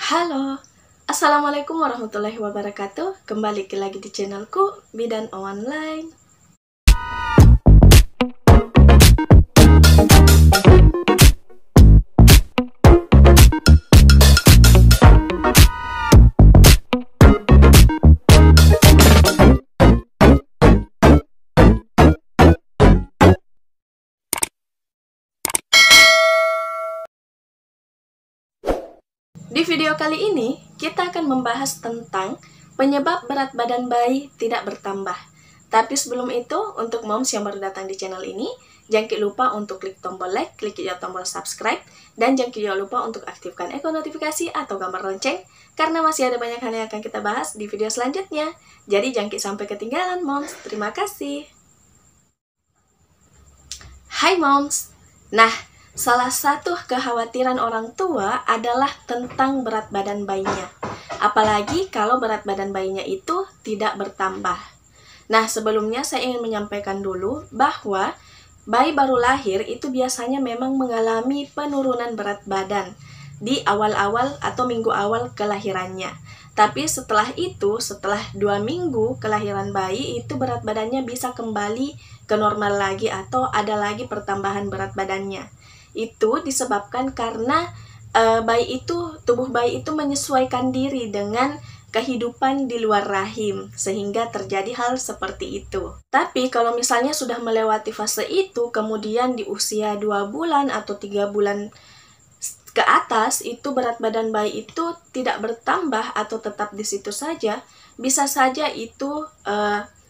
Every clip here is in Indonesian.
Halo, Assalamualaikum warahmatullahi wabarakatuh. Kembali lagi di channelku, Bidan Online. Di video kali ini, kita akan membahas tentang penyebab berat badan bayi tidak bertambah. Tapi sebelum itu, untuk moms yang baru datang di channel ini, jangan lupa untuk klik tombol like, klik juga tombol subscribe, dan jangan lupa untuk aktifkan ikon notifikasi atau gambar lonceng, karena masih ada banyak hal yang akan kita bahas di video selanjutnya. Jadi jangan sampai ketinggalan moms. Terima kasih. Hai moms. Nah, salah satu kekhawatiran orang tua adalah tentang berat badan bayinya. Apalagi kalau berat badan bayinya itu tidak bertambah. Nah, sebelumnya saya ingin menyampaikan dulu bahwa bayi baru lahir itu biasanya memang mengalami penurunan berat badan di awal-awal atau minggu awal kelahirannya. Tapi setelah itu, setelah 2 minggu kelahiran bayi, itu berat badannya bisa kembali ke normal lagi atau ada lagi pertambahan berat badannya. Itu disebabkan karena tubuh bayi itu menyesuaikan diri dengan kehidupan di luar rahim, sehingga terjadi hal seperti itu. Tapi kalau misalnya sudah melewati fase itu, kemudian di usia 2 bulan atau 3 bulan ke atas, itu berat badan bayi itu tidak bertambah atau tetap di situ saja, bisa saja itu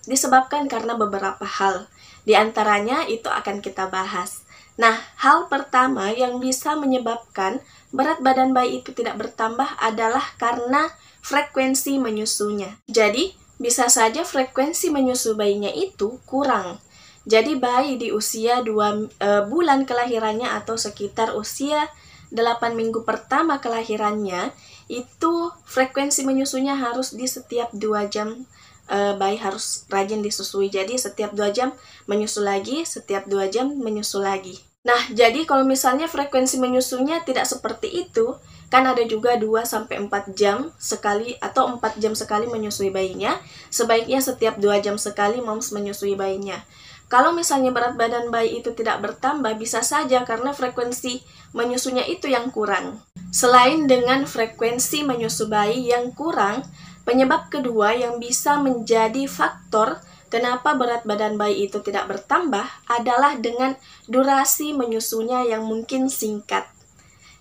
disebabkan karena beberapa hal. Di antaranya itu akan kita bahas. Nah, hal pertama yang bisa menyebabkan berat badan bayi itu tidak bertambah adalah karena frekuensi menyusunya. Jadi, bisa saja frekuensi menyusu bayinya itu kurang. Jadi, bayi di usia 2 bulan kelahirannya atau sekitar usia 8 minggu pertama kelahirannya, itu frekuensi menyusunya harus di setiap 2 jam. Bayi harus rajin disusui, jadi setiap 2 jam menyusu lagi, setiap 2 jam menyusu lagi. Nah, jadi kalau misalnya frekuensi menyusunya tidak seperti itu, kan ada juga 2-4 jam sekali atau 4 jam sekali menyusui bayinya, sebaiknya setiap 2 jam sekali moms menyusui bayinya. Kalau misalnya berat badan bayi itu tidak bertambah, bisa saja karena frekuensi menyusunya itu yang kurang. Selain dengan frekuensi menyusu bayi yang kurang, penyebab kedua yang bisa menjadi faktor kenapa berat badan bayi itu tidak bertambah adalah dengan durasi menyusunya yang mungkin singkat.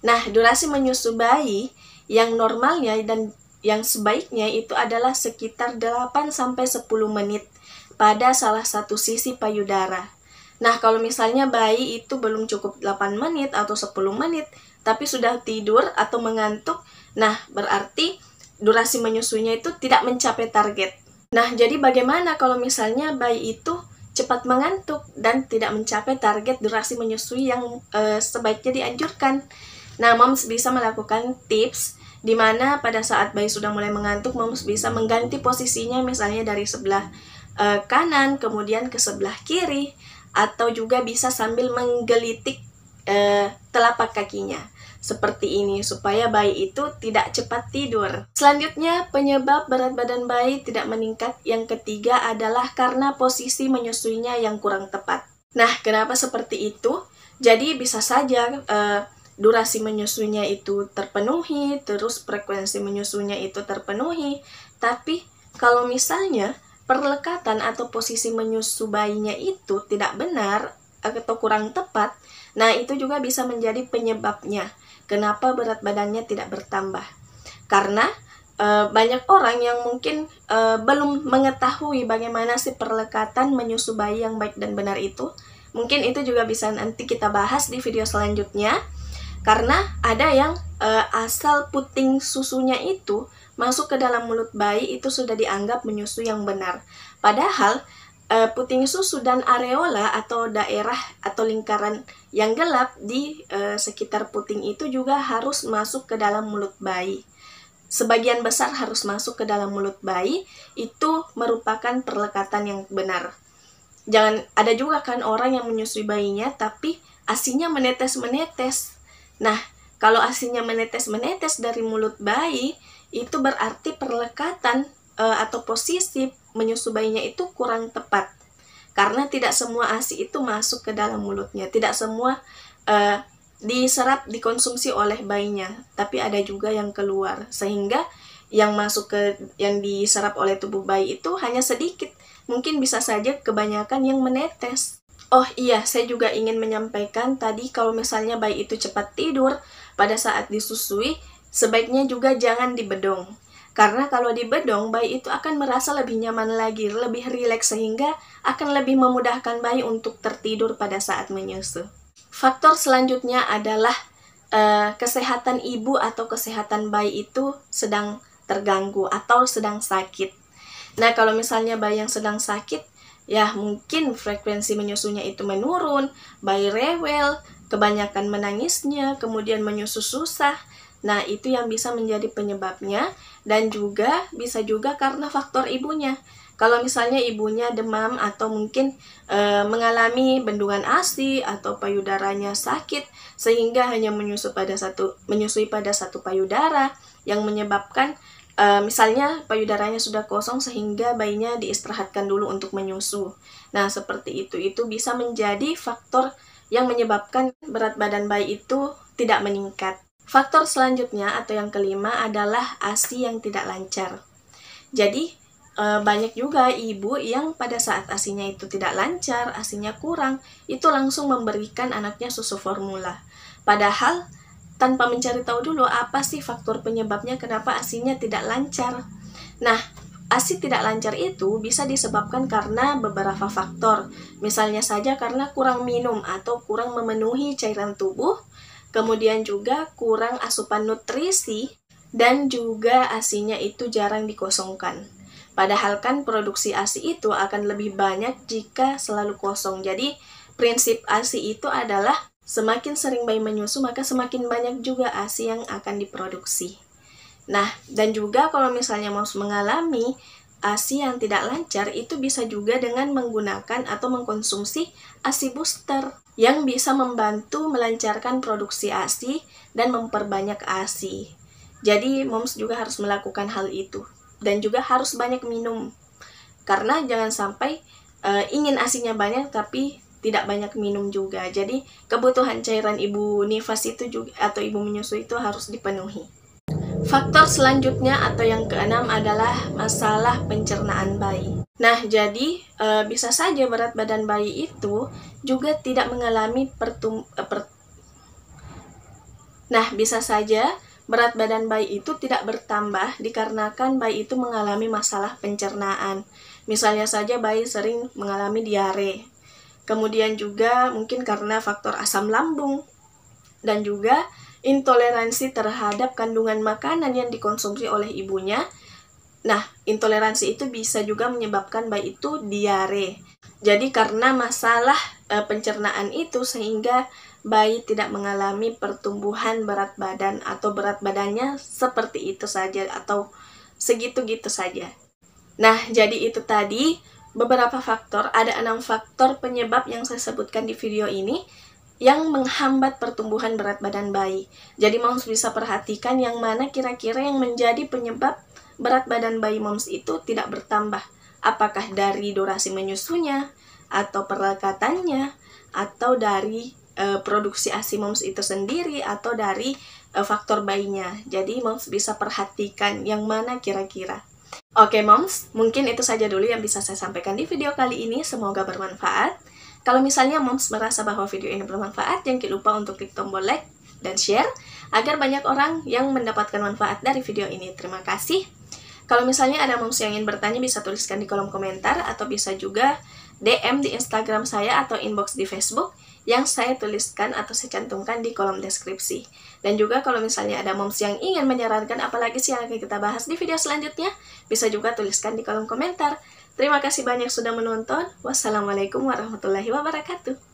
Nah, durasi menyusu bayi yang normalnya dan yang sebaiknya itu adalah sekitar 8-10 menit pada salah satu sisi payudara. Nah, kalau misalnya bayi itu belum cukup 8 menit atau 10 menit, tapi sudah tidur atau mengantuk, nah berarti durasi menyusunya itu tidak mencapai target. Nah, jadi bagaimana kalau misalnya bayi itu cepat mengantuk dan tidak mencapai target durasi menyusui yang sebaiknya dianjurkan? Nah, moms bisa melakukan tips di mana pada saat bayi sudah mulai mengantuk, moms bisa mengganti posisinya misalnya dari sebelah kanan kemudian ke sebelah kiri, atau juga bisa sambil menggelitik telapak kakinya seperti ini supaya bayi itu tidak cepat tidur. Selanjutnya, penyebab berat badan bayi tidak meningkat yang ketiga adalah karena posisi menyusuinya yang kurang tepat. Nah, kenapa seperti itu? Jadi bisa saja durasi menyusunya itu terpenuhi, terus frekuensi menyusunya itu terpenuhi, tapi kalau misalnya perlekatan atau posisi menyusu bayinya itu tidak benar atau kurang tepat, nah itu juga bisa menjadi penyebabnya kenapa berat badannya tidak bertambah. Karena banyak orang yang mungkin belum mengetahui bagaimana sih perlekatan menyusu bayi yang baik dan benar itu. Mungkin itu juga bisa nanti kita bahas di video selanjutnya. Karena ada yang asal puting susunya itu masuk ke dalam mulut bayi itu sudah dianggap menyusu yang benar. Padahal puting susu dan areola atau daerah atau lingkaran yang gelap di sekitar puting itu juga harus masuk ke dalam mulut bayi. Sebagian besar harus masuk ke dalam mulut bayi, itu merupakan perlekatan yang benar. Jangan, ada juga kan orang yang menyusui bayinya tapi ASINya menetes-menetes. Nah, Kalau ASINYA menetes-menetes dari mulut bayi, itu berarti perlekatan atau posisi menyusu bayinya itu kurang tepat. Karena tidak semua ASI itu masuk ke dalam mulutnya, tidak semua diserap, dikonsumsi oleh bayinya, tapi ada juga yang keluar, sehingga yang masuk ke, yang diserap oleh tubuh bayi itu hanya sedikit, mungkin bisa saja kebanyakan yang menetes. Oh iya, saya juga ingin menyampaikan tadi kalau misalnya bayi itu cepat tidur pada saat disusui, sebaiknya juga jangan dibedong. Karena kalau dibedong, bayi itu akan merasa lebih nyaman lagi, lebih rileks, sehingga akan lebih memudahkan bayi untuk tertidur pada saat menyusu. Faktor selanjutnya adalah kesehatan ibu atau kesehatan bayi itu sedang terganggu atau sedang sakit. Nah, kalau misalnya bayi yang sedang sakit, ya mungkin frekuensi menyusunya itu menurun, bayi rewel, kebanyakan menangisnya, kemudian menyusu susah. Nah, itu yang bisa menjadi penyebabnya, dan juga bisa juga karena faktor ibunya. Kalau misalnya ibunya demam atau mungkin mengalami bendungan ASI atau payudaranya sakit sehingga hanya menyusui pada satu payudara yang menyebabkan misalnya payudaranya sudah kosong sehingga bayinya diistirahatkan dulu untuk menyusu. Nah, seperti itu bisa menjadi faktor yang menyebabkan berat badan bayi itu tidak meningkat. Faktor selanjutnya atau yang kelima adalah ASI yang tidak lancar. Jadi, banyak juga ibu yang pada saat ASINYA itu tidak lancar, ASINYA kurang, itu langsung memberikan anaknya susu formula. Padahal, tanpa mencari tahu dulu apa sih faktor penyebabnya kenapa ASINYA tidak lancar. Nah, ASI tidak lancar itu bisa disebabkan karena beberapa faktor. Misalnya saja karena kurang minum atau kurang memenuhi cairan tubuh, kemudian juga kurang asupan nutrisi, dan juga ASINYA itu jarang dikosongkan. Padahal kan produksi ASI itu akan lebih banyak jika selalu kosong. Jadi, prinsip ASI itu adalah semakin sering bayi menyusu, maka semakin banyak juga ASI yang akan diproduksi. Nah, dan juga kalau misalnya mau mengalami ASI yang tidak lancar, itu bisa juga dengan menggunakan atau mengkonsumsi ASI booster yang bisa membantu melancarkan produksi ASI dan memperbanyak ASI. Jadi, moms juga harus melakukan hal itu. Dan juga harus banyak minum. Karena jangan sampai ingin ASINYA banyak tapi tidak banyak minum juga. Jadi kebutuhan cairan ibu nifas itu juga atau ibu menyusui itu harus dipenuhi. Faktor selanjutnya atau yang keenam adalah masalah pencernaan bayi. Nah, jadi bisa saja berat badan bayi itu juga tidak mengalami bisa saja berat badan bayi itu tidak bertambah dikarenakan bayi itu mengalami masalah pencernaan. Misalnya saja bayi sering mengalami diare. Kemudian juga mungkin karena faktor asam lambung dan juga intoleransi terhadap kandungan makanan yang dikonsumsi oleh ibunya. Nah, intoleransi itu bisa juga menyebabkan bayi itu diare. Jadi karena masalah pencernaan itu sehingga bayi tidak mengalami pertumbuhan berat badan atau berat badannya seperti itu saja atau segitu-gitu saja. Nah, jadi itu tadi beberapa faktor, ada 6 faktor penyebab yang saya sebutkan di video ini yang menghambat pertumbuhan berat badan bayi. Jadi moms bisa perhatikan yang mana kira-kira yang menjadi penyebab berat badan bayi moms itu tidak bertambah. Apakah dari durasi menyusunya, atau perlekatannya, atau dari produksi ASI moms itu sendiri, atau dari faktor bayinya. Jadi moms bisa perhatikan yang mana kira-kira. Oke moms, mungkin itu saja dulu yang bisa saya sampaikan di video kali ini. Semoga bermanfaat. Kalau misalnya moms merasa bahwa video ini bermanfaat, jangan lupa untuk klik tombol like dan share agar banyak orang yang mendapatkan manfaat dari video ini. Terima kasih. Kalau misalnya ada moms yang ingin bertanya, bisa tuliskan di kolom komentar atau bisa juga DM di Instagram saya atau inbox di Facebook yang saya tuliskan atau saya cantumkan di kolom deskripsi. Dan juga kalau misalnya ada moms yang ingin menyarankan apalagi sih yang akan kita bahas di video selanjutnya, bisa juga tuliskan di kolom komentar. Terima kasih banyak sudah menonton. Wassalamualaikum warahmatullahi wabarakatuh.